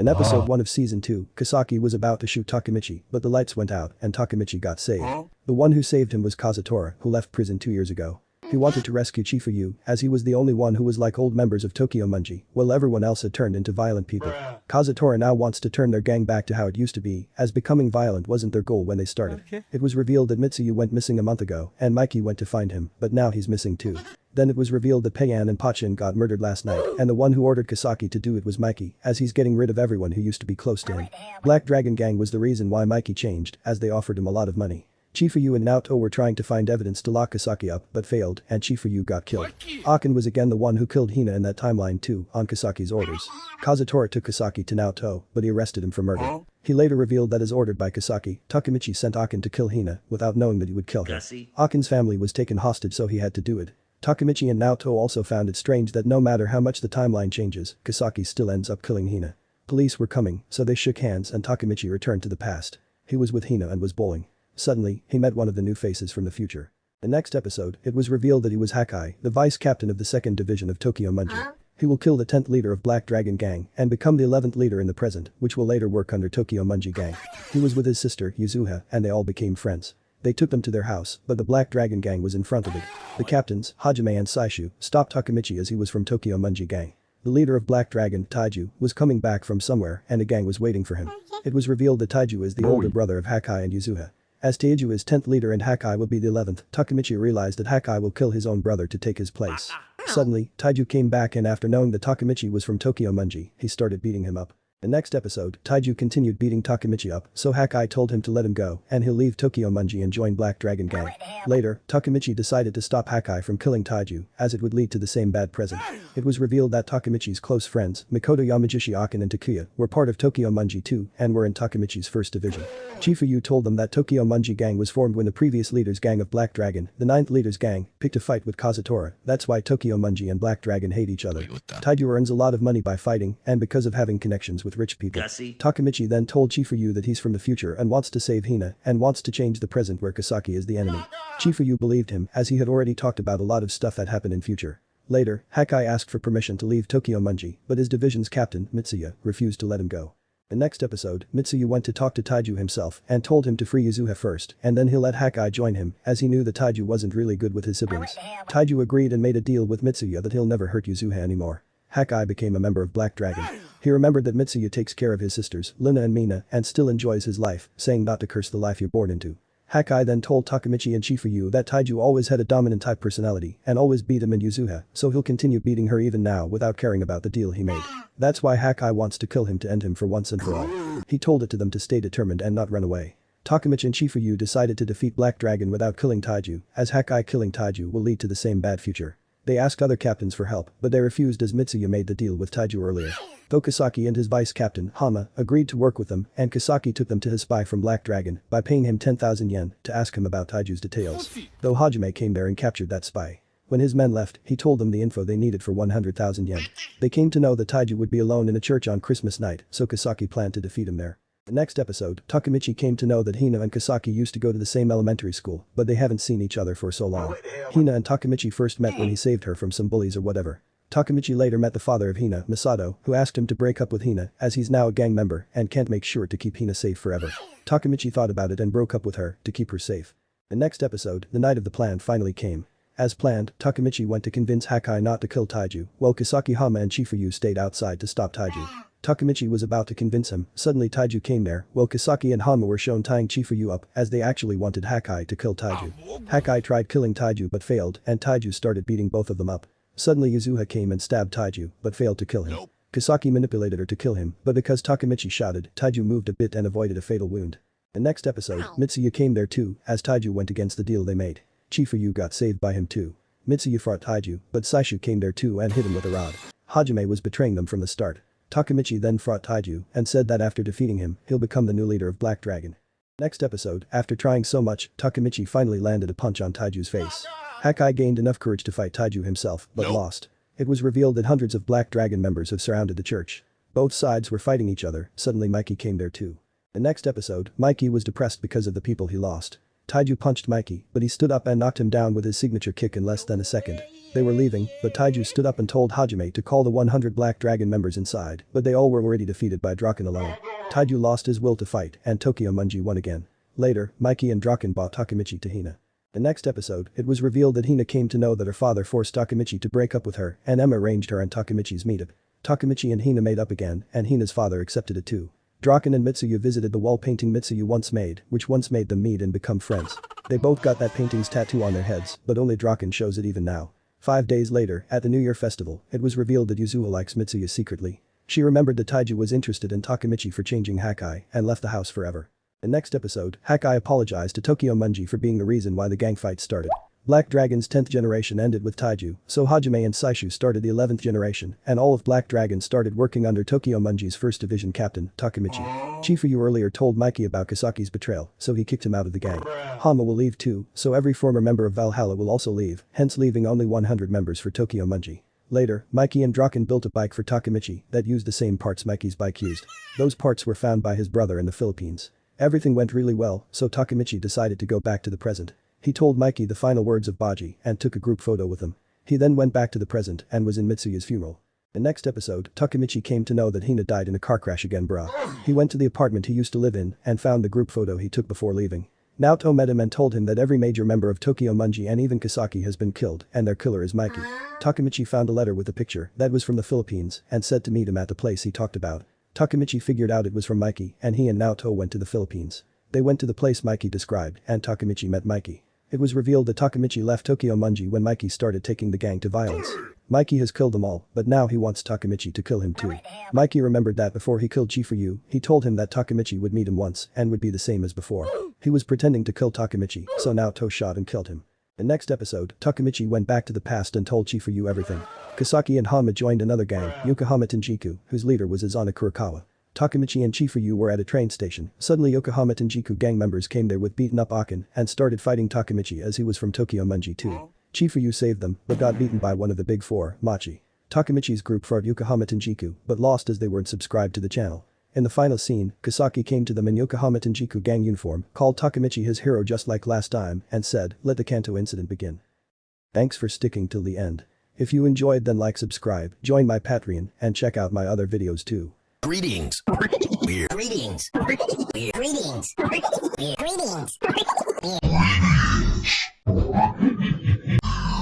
In episode 1 of season 2, Kasaki was about to shoot Takemichi, but the lights went out and Takemichi got saved. The one who saved him was Kazutora, who left prison 2 years ago. He wanted to rescue Chifuyu, as he was the only one who was like old members of Tokyo Manji, while everyone else had turned into violent people. Kazutora now wants to turn their gang back to how it used to be, as becoming violent wasn't their goal when they started. It was revealed that Mitsuyu went missing a month ago, and Mikey went to find him, but now he's missing too. Then it was revealed that Payan and Pachin got murdered last night, and the one who ordered Kasaki to do it was Mikey, as he's getting rid of everyone who used to be close to him. Black Dragon Gang was the reason why Mikey changed, as they offered him a lot of money. Chifuyu and Naoto were trying to find evidence to lock Kasaki up but failed and Chifuyu got killed. Akin was again the one who killed Hina in that timeline too, on Kasaki's orders. Kazutora took Kasaki to Naoto, but he arrested him for murder. He later revealed that as ordered by Kasaki, Takemichi sent Akin to kill Hina without knowing that he would kill her. Akin's family was taken hostage so he had to do it. Takemichi and Naoto also found it strange that no matter how much the timeline changes, Kasaki still ends up killing Hina. Police were coming, so they shook hands and Takemichi returned to the past. He was with Hina and was bowling. Suddenly, he met one of the new faces from the future. The next episode, it was revealed that he was Wakui, the vice captain of the 2nd division of Tokyo Manji. He will kill the 10th leader of Black Dragon Gang and become the 11th leader in the present, which will later work under Tokyo Manji Gang. He was with his sister, Yuzuha, and they all became friends. They took them to their house, but the Black Dragon Gang was in front of it. The captains, Hajime and Saishu, stopped Takemichi as he was from Tokyo Manji Gang. The leader of Black Dragon, Taiju, was coming back from somewhere and a gang was waiting for him. It was revealed that Taiju is the older brother of Wakui and Yuzuha. As Taiju is 10th leader and Wakui will be the 11th, Takemichi realized that Wakui will kill his own brother to take his place. Suddenly, Taiju came back and after knowing that Takemichi was from Tokyo Manji, he started beating him up. The next episode, Taiju continued beating Takemichi up, so Wakui told him to let him go and he'll leave Tokyo Manji and join Black Dragon Gang. Later, Takemichi decided to stop Wakui from killing Taiju, as it would lead to the same bad present. It was revealed that Takemichi's close friends, Mikoto Yamagishi Akin and Takuya, were part of Tokyo Manji too and were in Takemichi's 1st division. Chifuyu told them that Tokyo Manji Gang was formed when the previous leader's gang of Black Dragon, the 9th leader's gang, picked a fight with Kazutora. That's why Tokyo Manji and Black Dragon hate each other. Taiju earns a lot of money by fighting and because of having connections with rich people. Takemichi then told Chifuyu that he's from the future and wants to save Hina and wants to change the present where Kasaki is the enemy. Chifuyu believed him as he had already talked about a lot of stuff that happened in future. Later, Wakui asked for permission to leave Tokyo Manji, but his division's captain, Mitsuya, refused to let him go. The next episode, Mitsuya went to talk to Taiju himself and told him to free Yuzuha first and then he'll let Wakui join him as he knew that Taiju wasn't really good with his siblings. Taiju agreed and made a deal with Mitsuya that he'll never hurt Yuzuha anymore. Wakui became a member of Black Dragon. He remembered that Mitsuya takes care of his sisters, Lina and Mina, and still enjoys his life, saying not to curse the life you're born into. Wakui then told Takemichi and Chifuyu that Taiju always had a dominant type personality and always beat him and Yuzuha, so he'll continue beating her even now without caring about the deal he made. That's why Wakui wants to kill him to end him for once and for all. He told it to them to stay determined and not run away. Takemichi and Chifuyu decided to defeat Black Dragon without killing Taiju, as Wakui killing Taiju will lead to the same bad future. They asked other captains for help, but they refused as Mitsuya made the deal with Taiju earlier. Though Kasaki and his vice captain, Hama, agreed to work with them and Kasaki took them to his spy from Black Dragon by paying him 10,000 yen to ask him about Taiju's details. Though Hajime came there and captured that spy. When his men left, he told them the info they needed for 100,000 yen. They came to know that Taiju would be alone in a church on Christmas night, so Kasaki planned to defeat him there. The next episode, Takemichi came to know that Hina and Kasaki used to go to the same elementary school, but they haven't seen each other for so long. Hina and Takemichi first met when he saved her from some bullies or whatever. Takemichi later met the father of Hina, Masato, who asked him to break up with Hina as he's now a gang member and can't make sure to keep Hina safe forever. Takemichi thought about it and broke up with her to keep her safe. The next episode, the night of the plan finally came. As planned, Takemichi went to convince Wakui not to kill Taiju, while Kasaki, Hama and Chifuyu stayed outside to stop Taiju. Takemichi was about to convince him, suddenly Taiju came there, while Kasaki and Hama were shown tying Chifuyu up as they actually wanted Wakui to kill Taiju. Wakui tried killing Taiju but failed and Taiju started beating both of them up. Suddenly Yuzuha came and stabbed Taiju but failed to kill him. Kasaki manipulated her to kill him, but because Takemichi shouted, Taiju moved a bit and avoided a fatal wound. The next episode, Mitsuya came there too as Taiju went against the deal they made. Chifuyu got saved by him too. Mitsuya fought Taiju, but Saishu came there too and hit him with a rod. Hajime was betraying them from the start. Takemichi then fought Taiju and said that after defeating him, he'll become the new leader of Black Dragon. Next episode, after trying so much, Takemichi finally landed a punch on Taiju's face. Wakui gained enough courage to fight Taiju himself, but lost. It was revealed that hundreds of Black Dragon members have surrounded the church. Both sides were fighting each other, suddenly Mikey came there too. The next episode, Mikey was depressed because of the people he lost. Taiju punched Mikey, but he stood up and knocked him down with his signature kick in less than a second. They were leaving, but Taiju stood up and told Hajime to call the 100 Black Dragon members inside, but they all were already defeated by Draken alone. Taiju lost his will to fight, and Tokyo Manji won again. Later, Mikey and Draken brought Takemichi to Hina. The next episode, it was revealed that Hina came to know that her father forced Takemichi to break up with her, and Emma arranged her and Takemichi's meetup. Takemichi and Hina made up again, and Hina's father accepted it too. Draken and Mitsuyu visited the wall painting Mitsuyu once made, which once made them meet and become friends. They both got that painting's tattoo on their heads, but only Draken shows it even now. 5 days later, at the New Year festival, it was revealed that Yuzuha likes Mitsuyu secretly. She remembered that Taiju was interested in Takemichi for changing Hakai and left the house forever. The next episode, Hakai apologized to Tokyo Manji for being the reason why the gang fight started. Black Dragon's 10th generation ended with Taiju, so Hajime and Saishu started the 11th generation, and all of Black Dragon started working under Tokyo Manji's 1st Division captain, Takemichi. Chifuyu earlier told Mikey about Kasaki's betrayal, so he kicked him out of the gang. Hama will leave too, so every former member of Valhalla will also leave, hence leaving only 100 members for Tokyo Manji. Later, Mikey and Draken built a bike for Takemichi that used the same parts Mikey's bike used. Those parts were found by his brother in the Philippines. Everything went really well, so Takemichi decided to go back to the present. He told Mikey the final words of Baji and took a group photo with him. He then went back to the present and was in Mitsuyu's funeral. The next episode, Takemichi came to know that Hina died in a car crash again bruh. He went to the apartment he used to live in and found the group photo he took before leaving. Naoto met him and told him that every major member of Tokyo Manji and even Kasaki has been killed and their killer is Mikey. Takemichi found a letter with a picture that was from the Philippines and said to meet him at the place he talked about. Takemichi figured out it was from Mikey and he and Naoto went to the Philippines. They went to the place Mikey described and Takemichi met Mikey. It was revealed that Takemichi left Tokyo Manji when Mikey started taking the gang to violence. Mikey has killed them all, but now he wants Takemichi to kill him too. Mikey remembered that before he killed Chifuyu, he told him that Takemichi would meet him once and would be the same as before. He was pretending to kill Takemichi, so Naoto shot and killed him. The next episode, Takemichi went back to the past and told Chifuyu everything. Kasaki and Hama joined another gang, Yokohama Tenjiku, whose leader was Izana Kurokawa. Takemichi and Chifuyu were at a train station. Suddenly Yokohama Tenjiku gang members came there with beaten up Akin and started fighting Takemichi as he was from Tokyo Manji too. Chifuyu saved them, but got beaten by one of the big four, Machi. Takemichi's group fought Yokohama Tenjiku, but lost as they weren't subscribed to the channel. In the final scene, Kasaki came to them in Yokohama Tenjiku gang uniform, called Takemichi his hero just like last time, and said, "Let the Kanto incident begin." Thanks for sticking till the end. If you enjoyed then like subscribe, join my Patreon, and check out my other videos too. Greetings. Greetings. Greetings. Greetings. Greetings.